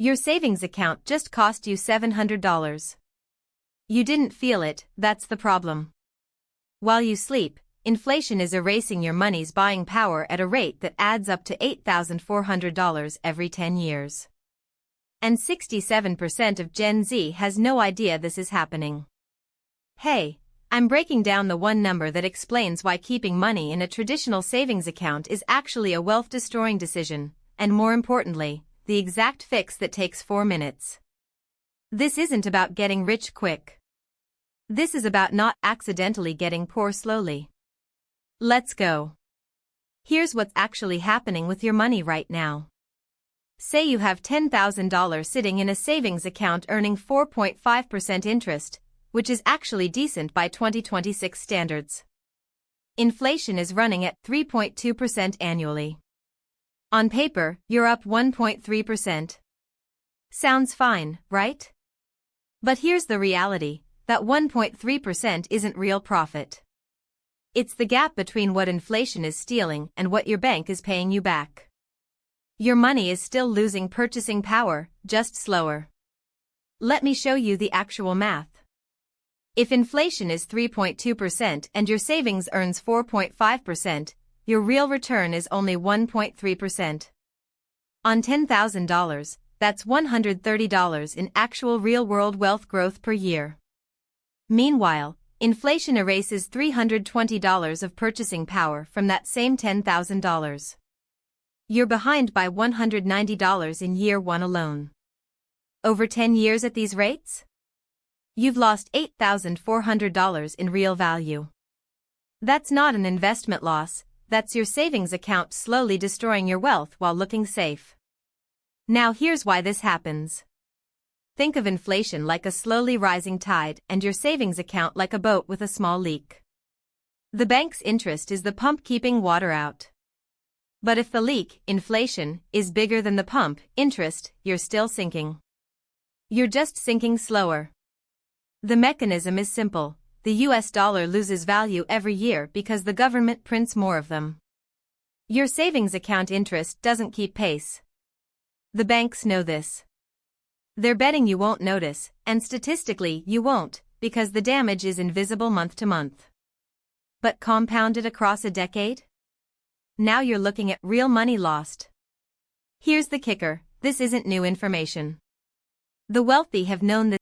Your savings account just cost you $700. You didn't feel it, that's the problem. While you sleep, inflation is erasing your money's buying power at a rate that adds up to $8,400 every 10 years. And 67% of Gen Z has no idea this is happening. Hey, I'm breaking down the one number that explains why keeping money in a traditional savings account is actually a wealth-destroying decision, and more importantly, the exact fix that takes 4 minutes. This isn't about getting rich quick. This is about not accidentally getting poor slowly. Let's go. Here's what's actually happening with your money right now. Say you have $10,000 sitting in a savings account earning 4.5% interest, which is actually decent by 2026 standards. Inflation is running at 3.2% annually. On paper, you're up 1.3%. Sounds fine, right? But here's the reality, that 1.3% isn't real profit. It's the gap between what inflation is stealing and what your bank is paying you back. Your money is still losing purchasing power, just slower. Let me show you the actual math. If inflation is 3.2% and your savings earns 4.5%, your real return is only 1.3%. On $10,000, that's $130 in actual real-world wealth growth per year. Meanwhile, inflation erases $320 of purchasing power from that same $10,000. You're behind by $190 in year one alone. Over 10 years at these rates? You've lost $8,400 in real value. That's not an investment loss, that's your savings account slowly destroying your wealth while looking safe. Now here's why this happens. Think of inflation like a slowly rising tide and your savings account like a boat with a small leak. The bank's interest is the pump keeping water out. But if the leak, inflation, is bigger than the pump, interest, you're still sinking. You're just sinking slower. The mechanism is simple. The US dollar loses value every year because the government prints more of them. Your savings account interest doesn't keep pace. The banks know this. They're betting you won't notice, and statistically you won't, because the damage is invisible month to month. But compounded across a decade? Now you're looking at real money lost. Here's the kicker, this isn't new information. The wealthy have known this